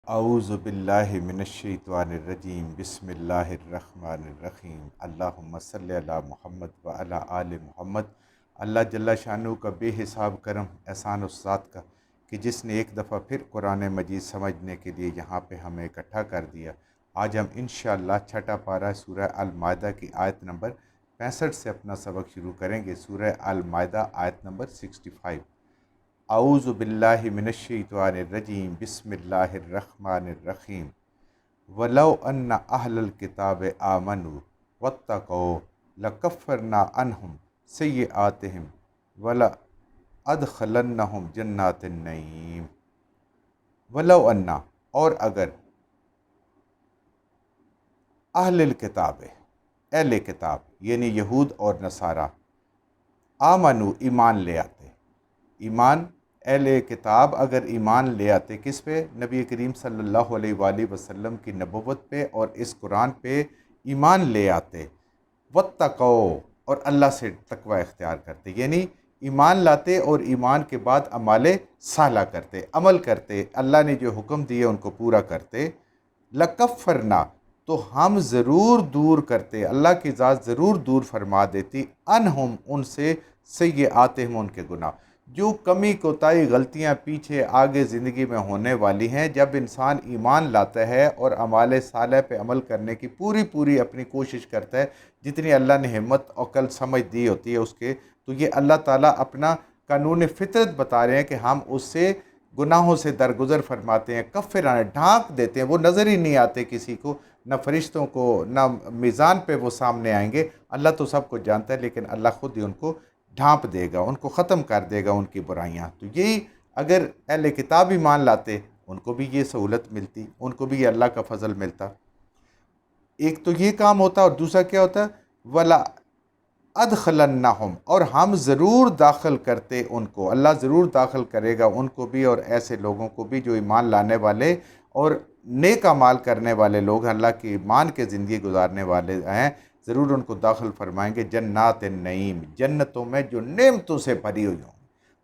اعوذ باللہ من الشیطان الرجیم بسم اللہ الرحمن الرحیم اللہم صلی علی محمد وعلی آل محمد۔ اللہ جل شانہ کا بے حساب کرم احسان اس ذات کا کہ جس نے ایک دفعہ پھر قرآن مجید سمجھنے کے لیے یہاں پہ ہمیں اکٹھا کر دیا۔ آج ہم انشاءاللہ چھٹا پارہ سورہ المائدہ کی آیت نمبر 65 سے اپنا سبق شروع کریں گے۔ سورہ المائدہ آیت نمبر 65۔ اعوذ باللہ من الشیطان الرجیم بسم اللہ الرحمن الرحیم ولو ان اہل الکتاب آمنوا واتقوا لکفرنا عنہم سیئاتہم ولادخلنہم جنات النعیم۔ ولو ان، اور اگر اہل الکتاب، اہل کتاب یعنی یہود اور نصارہ، آمنو ایمان لے آتے، ایمان اہل کتاب اگر ایمان لے آتے کس پہ؟ نبی کریم صلی اللہ علیہ وآلہ وسلم کی نبوت پہ اور اس قرآن پہ ایمان لے آتے، واتقوا، اور اللہ سے تقوی اختیار کرتے، یعنی ایمان لاتے اور ایمان کے بعد اعمال صالحہ کرتے، عمل کرتے، اللہ نے جو حکم دیے ان کو پورا کرتے، لکفرنا، تو ہم ضرور دور کرتے، اللہ کی ذات ضرور دور فرما دیتی، انہم، ان سے، سیئاتہم، ان کے گناہ، جو کمی کوتاہی غلطیاں پیچھے آگے زندگی میں ہونے والی ہیں۔ جب انسان ایمان لاتا ہے اور اعمال صالح پہ عمل کرنے کی پوری اپنی کوشش کرتا ہے، جتنی اللہ نے ہمت عقل سمجھ دی ہوتی ہے اس کے، تو یہ اللہ تعالیٰ اپنا قانون فطرت بتا رہے ہیں کہ ہم اس سے گناہوں سے درگزر فرماتے ہیں، کفرانے ڈھانک دیتے ہیں، وہ نظر ہی نہیں آتے کسی کو، نہ فرشتوں کو، نہ میزان پہ وہ سامنے آئیں گے۔ اللہ تو سب کو جانتا ہے، لیکن اللہ خود ہی ان کو ڈھانپ دے گا، ان کو ختم کر دے گا ان کی برائیاں۔ تو یہی اگر اہل کتاب ایمان لاتے ان کو بھی یہ سہولت ملتی، ان کو بھی یہ اللہ کا فضل ملتا۔ ایک تو یہ کام ہوتا، اور دوسرا کیا ہوتا؟ ولا ادخلنہم، اور ہم ضرور داخل کرتے ان کو، اللہ ضرور داخل کرے گا ان کو بھی اور ایسے لوگوں کو بھی جو ایمان لانے والے اور نیک اعمال کرنے والے لوگ، اللہ کی ایمان کے زندگی گزارنے والے ہیں، ضرور ان کو داخل فرمائیں گے جنات النعیم، جنتوں میں جو نعمتوں سے بھری ہوئی ہوں۔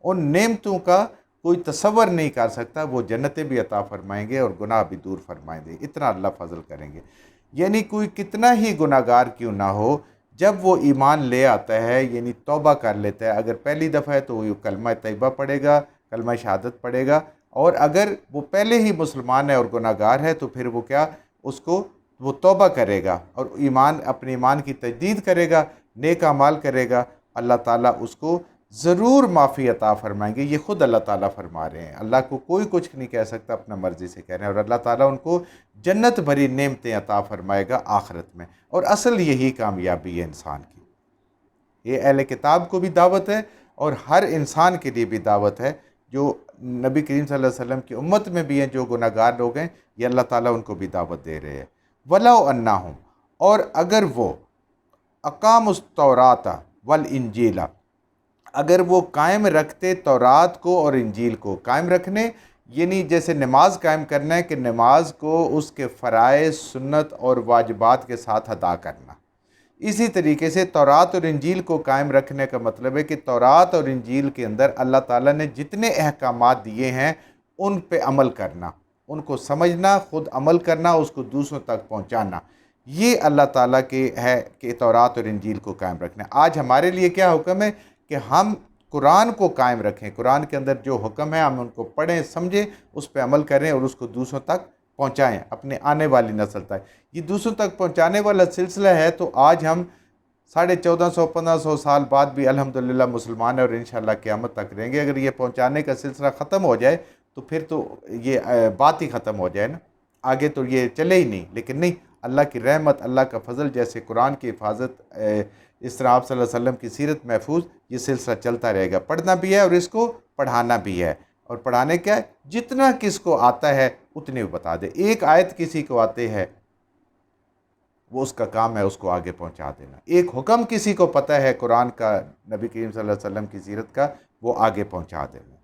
ان نعمتوں کا کوئی تصور نہیں کر سکتا، وہ جنتیں بھی عطا فرمائیں گے اور گناہ بھی دور فرمائیں گے، اتنا اللہ فضل کریں گے۔ یعنی کوئی کتنا ہی گناہ گار کیوں نہ ہو، جب وہ ایمان لے آتا ہے، یعنی توبہ کر لیتا ہے، اگر پہلی دفعہ ہے تو وہ کلمہ طیبہ پڑھے گا، کلمہ شہادت پڑھے گا، اور اگر وہ پہلے ہی مسلمان ہے اور گناہ گار ہے تو پھر وہ کیا، اس کو وہ توبہ کرے گا اور اپنے ایمان کی تجدید کرے گا، نیک اعمال کرے گا، اللہ تعالیٰ اس کو ضرور معافی عطا فرمائیں گے۔ یہ خود اللہ تعالیٰ فرما رہے ہیں، اللہ کو کوئی کچھ نہیں کہہ سکتا، اپنا مرضی سے کہہ رہے ہیں، اور اللہ تعالیٰ ان کو جنت بھری نعمتیں عطا فرمائے گا آخرت میں، اور اصل یہی کامیابی ہے انسان کی۔ یہ اہل کتاب کو بھی دعوت ہے اور ہر انسان کے لیے بھی دعوت ہے، جو نبی کریم صلی اللہ علیہ وسلم کی امت میں بھی ہیں، جو گناہ گار لوگ ہیں، یہ اللہ تعالیٰ ان کو بھی دعوت دے رہے ہیں۔ وَلَوْ أَنَّهُمْ، اور اگر وہ اقاموا التوراۃ والانجیل، اگر وہ قائم رکھتے تورات کو اور انجیل کو، قائم رکھنے یعنی جیسے نماز قائم کرنا ہے کہ نماز کو اس کے فرائض، سنت اور واجبات کے ساتھ ادا کرنا، اسی طریقے سے تورات اور انجیل کو قائم رکھنے کا مطلب ہے کہ تورات اور انجیل کے اندر اللہ تعالیٰ نے جتنے احکامات دیے ہیں ان پہ عمل کرنا، ان کو سمجھنا، خود عمل کرنا، اس کو دوسروں تک پہنچانا، یہ اللہ تعالیٰ کے ہے کہ تورات اور انجیل کو قائم رکھنا۔ آج ہمارے لیے کیا حکم ہے کہ ہم قرآن کو قائم رکھیں، قرآن کے اندر جو حکم ہے ہم ان کو پڑھیں، سمجھیں، اس پہ عمل کریں اور اس کو دوسروں تک پہنچائیں، اپنے آنے والی نسل تک۔ یہ دوسروں تک پہنچانے والا سلسلہ ہے، تو آج ہم 1450 1500 سال بعد بھی الحمدللہ مسلمان ہیں اور انشاءاللہ قیامت تک رہیں گے۔ اگر یہ پہنچانے کا سلسلہ ختم ہو جائے تو پھر تو یہ بات ہی ختم ہو جائے نا، آگے تو یہ چلے ہی نہیں۔ لیکن نہیں، اللہ کی رحمت، اللہ کا فضل، جیسے قرآن کی حفاظت، اس طرح آپ صلی اللہ علیہ وسلم کی سیرت محفوظ، یہ سلسلہ چلتا رہے گا۔ پڑھنا بھی ہے اور اس کو پڑھانا بھی ہے، اور پڑھانے کیا ہے، جتنا کس کو آتا ہے اتنے وہ بتا دے۔ ایک آیت کسی کو آتے ہے، وہ اس کا کام ہے اس کو آگے پہنچا دینا۔ ایک حکم کسی کو پتہ ہے قرآن کا، نبی کریم صلی اللہ علیہ وسلم کی سیرت کا، وہ آگے پہنچا دینا۔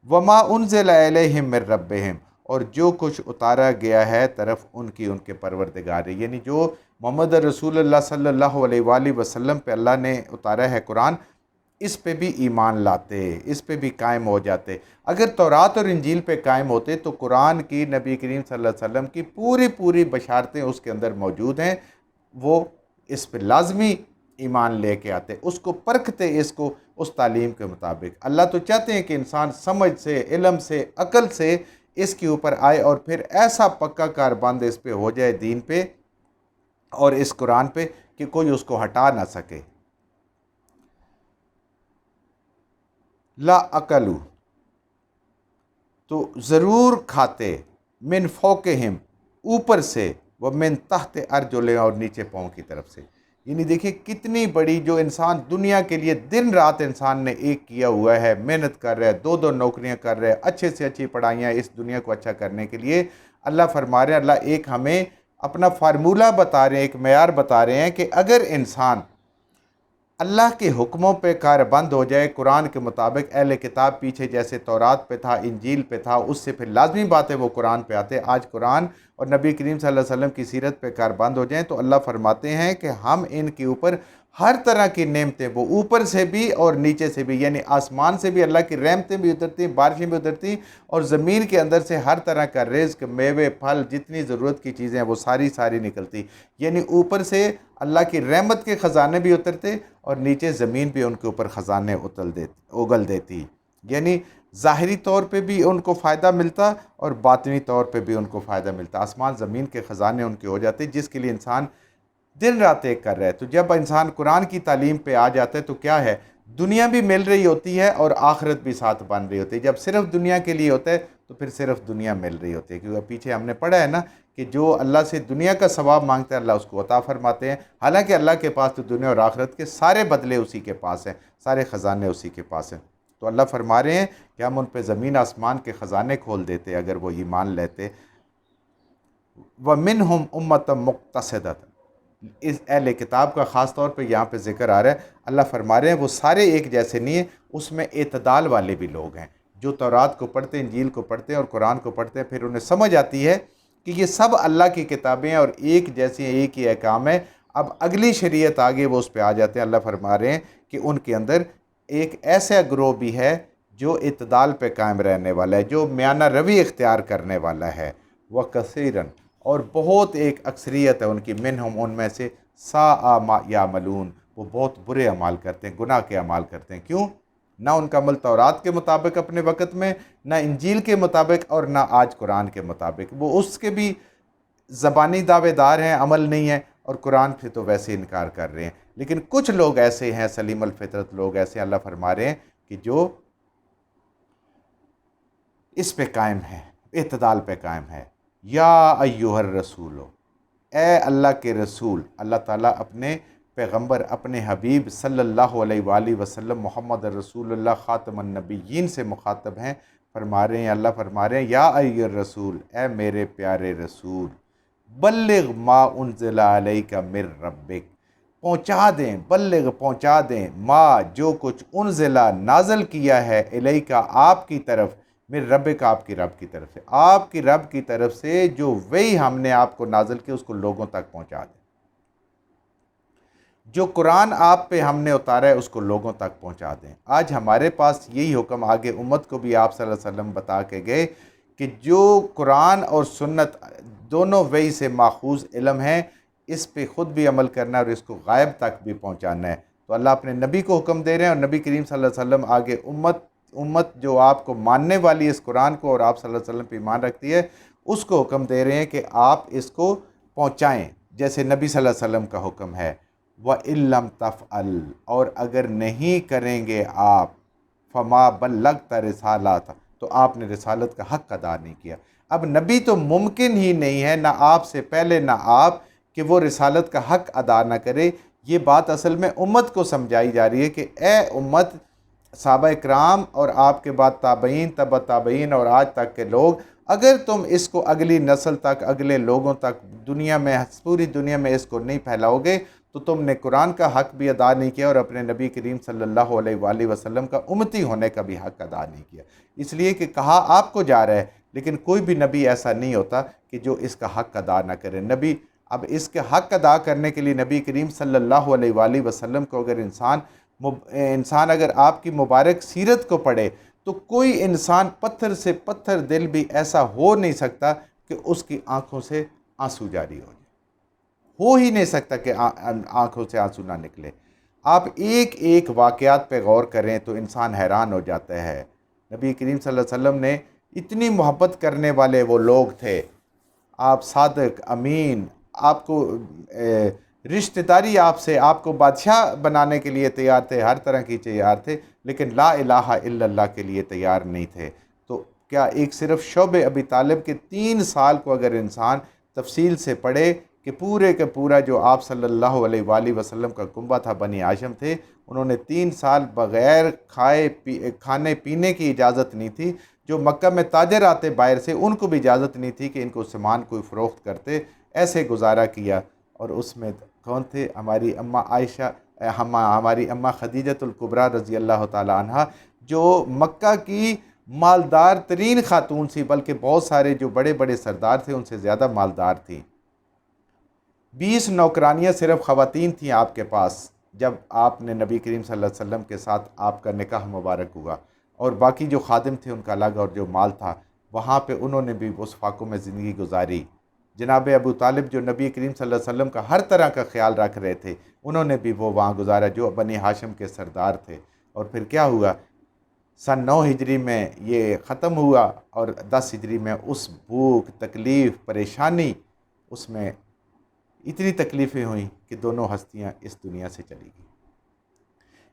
وما انزل الیہم من ربہم، اور جو کچھ اتارا گیا ہے طرف ان کی ان کے پروردگار، یعنی جو محمد رسول اللہ صلی اللہ علیہ وآلہ وسلم پہ اللہ نے اتارا ہے قرآن، اس پہ بھی ایمان لاتے، اس پہ بھی قائم ہو جاتے۔ اگر تورات اور انجیل پہ قائم ہوتے تو قرآن کی، نبی کریم صلی اللہ علیہ وسلم کی پوری بشارتیں اس کے اندر موجود ہیں، وہ اس پہ لازمی ایمان لے کے آتے، اس کو پرکھتے، اس تعلیم کے مطابق۔ اللہ تو چاہتے ہیں کہ انسان سمجھ سے، علم سے، عقل سے اس کے اوپر آئے اور پھر ایسا پکا کاربند اس پہ ہو جائے، دین پہ اور اس قرآن پہ، کہ کوئی اس کو ہٹا نہ سکے۔ لا اکلو، تو ضرور کھاتے، من فوقہم، اوپر سے، وہ من تحت ارجلہم، اور نیچے پاؤں کی طرف سے۔ یعنی دیکھیں کتنی بڑی، جو انسان دنیا کے لیے دن رات انسان نے ایک کیا ہوا ہے، محنت کر رہا ہے، دو نوکریاں کر رہے ہیں، اچھے سے اچھی پڑھائیاں اس دنیا کو اچھا کرنے کے لیے، اللہ فرما رہے ہیں، اللہ ایک ہمیں اپنا فارمولہ بتا رہے ہیں، ایک معیار بتا رہے ہیں کہ اگر انسان اللہ کے حکموں پہ کاربند ہو جائے قرآن کے مطابق، اہل کتاب پیچھے جیسے تورات پہ تھا، انجیل پہ تھا، اس سے پھر لازمی بات ہے وہ قرآن پہ آتے، آج قرآن اور نبی کریم صلی اللہ علیہ وسلم کی سیرت پہ کاربند ہو جائیں، تو اللہ فرماتے ہیں کہ ہم ان کے اوپر ہر طرح کی نعمتیں، وہ اوپر سے بھی اور نیچے سے بھی، یعنی آسمان سے بھی اللہ کی رحمتیں بھی اترتی، بارشیں بھی اترتی، اور زمین کے اندر سے ہر طرح کا رزق، میوے، پھل، جتنی ضرورت کی چیزیں ہیں وہ ساری نکلتی، یعنی اوپر سے اللہ کی رحمت کے خزانے بھی اترتے اور نیچے زمین بھی ان کے اوپر خزانے اگل دیتی، یعنی ظاہری طور پہ بھی ان کو فائدہ ملتا اور باطنی طور پہ بھی ان کو فائدہ ملتا، آسمان زمین کے خزانے ان کے ہو جاتے، جس کے لیے انسان دن رات ایک کر رہا ہے۔ تو جب انسان قرآن کی تعلیم پہ آ جاتا ہے تو کیا ہے، دنیا بھی مل رہی ہوتی ہے اور آخرت بھی ساتھ بن رہی ہوتی ہے۔ جب صرف دنیا کے لیے ہوتا ہے تو پھر صرف دنیا مل رہی ہوتی ہے، کیونکہ پیچھے ہم نے پڑھا ہے نا کہ جو اللہ سے دنیا کا ثواب مانگتا ہے اللہ اس کو عطا فرماتے ہیں، حالانکہ اللہ کے پاس تو دنیا اور آخرت کے سارے بدلے اسی کے پاس ہیں، سارے خزانے اسی کے پاس ہیں۔ تو اللہ فرما رہے ہیں کہ ہم ان پہ زمین آسمان کے خزانے کھول دیتے اگر وہ ایمان لیتے۔ وَمِنْهُمْ أُمَّةً مُقْتَصِدَةً، اس اہل کتاب کا خاص طور پہ یہاں پہ ذکر آ رہا ہے، اللہ فرما رہے ہیں وہ سارے ایک جیسے نہیں ہیں، اس میں اعتدال والے بھی لوگ ہیں، جو تورات کو پڑھتے ہیں، انجیل کو پڑھتے ہیں اور قرآن کو پڑھتے ہیں، پھر انہیں سمجھ آتی ہے کہ یہ سب اللہ کی کتابیں ہیں اور ایک جیسی ہیں، ایک ہی احکام ہے۔ اب اگلی شریعت آگے وہ اس پہ آ جاتے ہیں، اللہ فرما رہے ہیں کہ ان کے اندر ایک ایسا گروہ بھی ہے جو اعتدال پہ قائم رہنے والا ہے، جو میانہ روی اختیار کرنے والا ہے، وَكَثِيرًا، اور بہت ایک اکثریت ہے ان کی، منہم، ان میں سے، ساء ما یعملون، وہ بہت برے اعمال کرتے ہیں، گناہ کے اعمال کرتے ہیں۔ کیوں؟ نہ ان کا عمل تورات کے مطابق اپنے وقت میں، نہ انجیل کے مطابق، اور نہ آج قرآن کے مطابق، وہ اس کے بھی زبانی دعوے دار ہیں، عمل نہیں ہے، اور قرآن سے تو ویسے انکار کر رہے ہیں۔ لیکن کچھ لوگ ایسے ہیں، سلیم الفطرت لوگ ایسے، اللہ فرما رہے ہیں کہ جو اس پہ قائم ہے، اعتدال پہ قائم ہے۔ یا ایہا الرسول، اے اللہ کے رسول، اللہ تعالیٰ اپنے پیغمبر، اپنے حبیب صلی اللہ علیہ وآلہ وسلم، محمد رسول اللہ خاتم النبیین سے مخاطب ہیں، فرما رہے ہیں، اللہ فرما رہے ہیں، یا ایہا الرسول، اے میرے پیارے رسول، بلغ ما انزل علیک من ربک، پہنچا دیں، بلغ پہنچا دیں، ما جو کچھ انزل نازل کیا ہے، الیکا آپ کی طرف، من ربک آپ کی رب کی طرف سے، آپ کی رب کی طرف سے جو وہی ہم نے آپ کو نازل کی اس کو لوگوں تک پہنچا دیں، جو قرآن آپ پہ ہم نے اتارا ہے اس کو لوگوں تک پہنچا دیں۔ آج ہمارے پاس یہی حکم آگے امت کو بھی آپ صلی اللہ علیہ وسلم بتا کے گئے کہ جو قرآن اور سنت دونوں وحی سے ماخوذ علم ہیں، اس پہ خود بھی عمل کرنا ہے اور اس کو غائب تک بھی پہنچانا ہے۔ تو اللہ اپنے نبی کو حکم دے رہے ہیں اور نبی کریم صلی اللہ علیہ وسلم آگے امت جو آپ کو ماننے والی اس قرآن کو اور آپ صلی اللہ علیہ وسلم پہ ایمان رکھتی ہے اس کو حکم دے رہے ہیں کہ آپ اس کو پہنچائیں، جیسے نبی صلی اللہ علیہ وسلم کا حکم ہے۔ وَإِن لَمْ تَفْعَلْ، اور اگر نہیں کریں گے آپ، فَمَا بَلَّغْتَ رِسَالَتَ، تو آپ نے رسالت کا حق ادا نہیں کیا۔ اب نبی تو ممکن ہی نہیں ہے، نہ آپ سے پہلے نہ آپ، کہ وہ رسالت کا حق ادا نہ کرے۔ یہ بات اصل میں امت کو سمجھائی جا رہی ہے کہ اے امت، صحابہ اکرام اور آپ کے بعد تابعین، تبع تابعین اور آج تک کے لوگ، اگر تم اس کو اگلی نسل تک، اگلے لوگوں تک، دنیا میں، پوری دنیا میں اس کو نہیں پھیلاؤ گے تو تم نے قرآن کا حق بھی ادا نہیں کیا اور اپنے نبی کریم صلی اللہ علیہ وآلہ وسلم کا امتی ہونے کا بھی حق ادا نہیں کیا۔ اس لیے کہ کہا آپ کو جا رہا ہے، لیکن کوئی بھی نبی ایسا نہیں ہوتا کہ جو اس کا حق ادا نہ کرے۔ نبی، اب اس کے حق ادا کرنے کے لیے نبی کریم صلی اللہ علیہ وآلہ وسلم کو اگر انسان انسان اگر آپ کی مبارک سیرت کو پڑھے تو کوئی انسان پتھر سے پتھر دل بھی ایسا ہو نہیں سکتا کہ اس کی آنکھوں سے آنسو جاری ہو ہی نہیں سکتا کہ آنکھوں سے آنسو نہ نکلے۔ آپ ایک ایک واقعات پہ غور کریں تو انسان حیران ہو جاتا ہے۔ نبی کریم صلی اللہ علیہ وسلم نے اتنی محبت کرنے والے وہ لوگ تھے، آپ صادق امین، آپ کو رشتہ داری آپ کو بادشاہ بنانے کے لیے تیار تھے، ہر طرح کی تیار تھے، لیکن لا الہ الا اللہ کے لیے تیار نہیں تھے۔ تو کیا ایک صرف شعب ابی طالب کے 3 سال کو اگر انسان تفصیل سے پڑھے کہ پورے کا پورا جو آپ صلی اللہ علیہ وآلہ وسلم کا کنبہ تھا، بنی ہاشم تھے، انہوں نے 3 سال بغیر کھانے پینے کی اجازت نہیں تھی۔ جو مکہ میں تاجر آتے باہر سے، ان کو بھی اجازت نہیں تھی کہ ان کو سامان کوئی فروخت کرتے، ایسے گزارا کیا۔ اور اس میں کون تھے؟ ہماری اماں عائشہ، ہماری اماں خدیجۃ الکبریٰ رضی اللہ تعالی عنہ، جو مکہ کی مالدار ترین خاتون سی، بلکہ بہت سارے جو بڑے بڑے سردار تھے ان سے زیادہ مالدار تھیں۔ 20 نوکرانیاں صرف خواتین تھیں آپ کے پاس جب آپ نے نبی کریم صلی اللہ علیہ وسلم کے ساتھ آپ کا نکاح مبارک ہوا، اور باقی جو خادم تھے ان کا الگ، اور جو مال تھا وہاں پہ انہوں نے بھی اس فاقوں میں زندگی گزاری۔ جناب ابو طالب جو نبی کریم صلی اللہ علیہ وسلم کا ہر طرح کا خیال رکھ رہے تھے، انہوں نے بھی وہ وہاں گزارا، جو بنی ہاشم کے سردار تھے۔ اور پھر کیا ہوا؟ سن 9 ہجری میں یہ ختم ہوا، اور 10 ہجری میں اس بھوک، تکلیف، پریشانی، اس میں اتنی تکلیفیں ہوئیں کہ دونوں ہستیاں اس دنیا سے چلی گئیں۔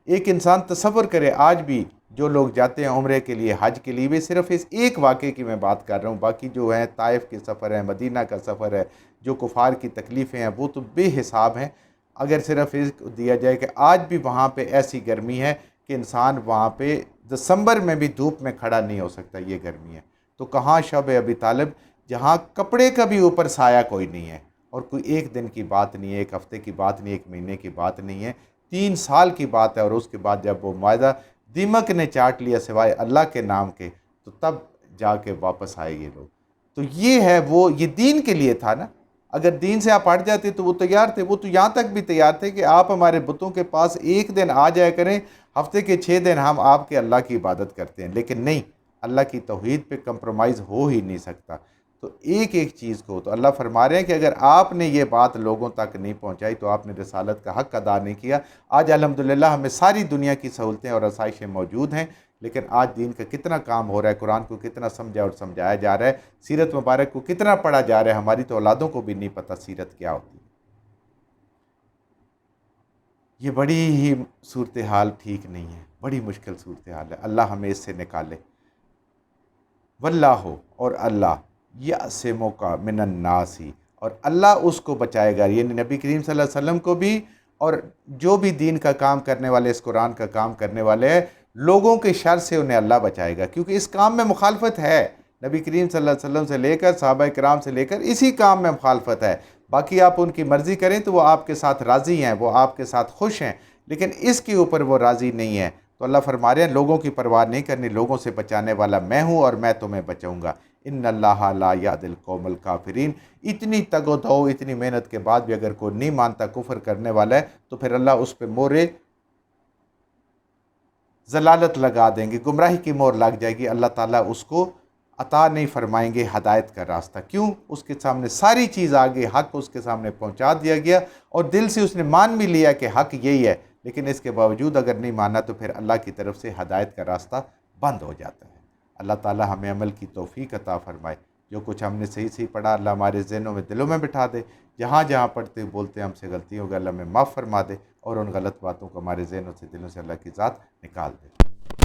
ایک انسان تصور کرے، آج بھی جو لوگ جاتے ہیں عمرے کے لیے، حج کے لیے، بھی صرف اس ایک واقعے کی میں بات کر رہا ہوں، باقی جو ہیں طائف کے سفر ہے، مدینہ کا سفر ہے، جو کفار کی تکلیفیں ہیں وہ تو بے حساب ہیں۔ اگر صرف اس دیا جائے کہ آج بھی وہاں پہ ایسی گرمی ہے کہ انسان وہاں پہ دسمبر میں بھی دھوپ میں کھڑا نہیں ہو سکتا، یہ گرمی ہے، تو کہاں شعب ابی طالب جہاں کپڑے کا بھی اوپر سایہ کوئی نہیں ہے، اور کوئی ایک دن کی بات نہیں ہے، ایک ہفتے کی بات نہیں، ایک مہینے کی بات نہیں ہے، 3 سال کی بات ہے۔ اور اس کے بعد جب وہ معاہدہ دیمک نے چاٹ لیا سوائے اللہ کے نام کے، تو تب جا کے واپس آئے یہ لوگ۔ تو یہ ہے یہ دین کے لیے تھا نا۔ اگر دین سے آپ ہٹ جاتے تو وہ تیار تھے، وہ تو یہاں تک بھی تیار تھے کہ آپ ہمارے بتوں کے پاس ایک دن آ جایا کریں، ہفتے کے 6 دن ہم آپ کے اللہ کی عبادت کرتے ہیں، لیکن نہیں، اللہ کی توحید پہ کمپرومائز ہو ہی نہیں سکتا۔ تو ایک ایک چیز کو تو اللہ فرما رہے ہیں کہ اگر آپ نے یہ بات لوگوں تک نہیں پہنچائی تو آپ نے رسالت کا حق ادا نہیں کیا۔ آج الحمدللہ ہمیں ساری دنیا کی سہولتیں اور آسائشیں موجود ہیں، لیکن آج دین کا کتنا کام ہو رہا ہے، قرآن کو کتنا سمجھا اور سمجھایا جا رہا ہے، سیرت مبارک کو کتنا پڑھا جا رہا ہے، ہماری تو اولادوں کو بھی نہیں پتہ سیرت کیا ہوتی ہے۔ یہ بڑی ہی صورتحال ٹھیک نہیں ہے، بڑی مشکل صورتحال ہے، اللہ ہمیں اس سے نکالے۔ واللہ، اور اللہ، یعصمک کا من الناس، اور اللہ اس کو بچائے گا، یعنی نبی کریم صلی اللہ علیہ وسلم کو بھی، اور جو بھی دین کا کام کرنے والے، اس قرآن کا کام کرنے والے ہیں، لوگوں کے شر سے انہیں اللہ بچائے گا، کیونکہ اس کام میں مخالفت ہے۔ نبی کریم صلی اللہ علیہ وسلم سے لے کر صحابہ کرام سے لے کر اسی کام میں مخالفت ہے۔ باقی آپ ان کی مرضی کریں تو وہ آپ کے ساتھ راضی ہیں، وہ آپ کے ساتھ خوش ہیں، لیکن اس کے اوپر وہ راضی نہیں ہے۔ تو اللہ فرما رہے ہیں لوگوں کی پرواہ نہیں کرنی، لوگوں سے بچانے والا میں ہوں اور میں تمہیں بچاؤں گا۔ ان اللہ لا یہدی القوم الکافرین۔ اتنی تگ و دو، اتنی محنت کے بعد بھی اگر کوئی نہیں مانتا، کفر کرنے والا ہے، تو پھر اللہ اس پہ مورے ضلالت لگا دیں گے، گمراہی کی مور لگ جائے گی، اللہ تعالیٰ اس کو عطا نہیں فرمائیں گے ہدایت کا راستہ۔ کیوں؟ اس کے سامنے ساری چیز آگے، حق اس کے سامنے پہنچا دیا گیا، اور دل سے اس نے مان بھی لیا کہ حق یہی ہے، لیکن اس کے باوجود اگر نہیں مانا تو پھر اللہ کی طرف سے ہدایت کا راستہ بند ہو جاتا ہے۔ اللہ تعالیٰ ہمیں عمل کی توفیق عطا فرمائے۔ جو کچھ ہم نے صحیح پڑھا اللہ ہمارے ذہنوں میں، دلوں میں بٹھا دے، جہاں جہاں پڑھتے بولتے ہم سے غلطی ہوگی اللہ ہمیں معاف فرما دے، اور ان غلط باتوں کو ہمارے ذہنوں سے، دلوں سے اللہ کی ذات نکال دے۔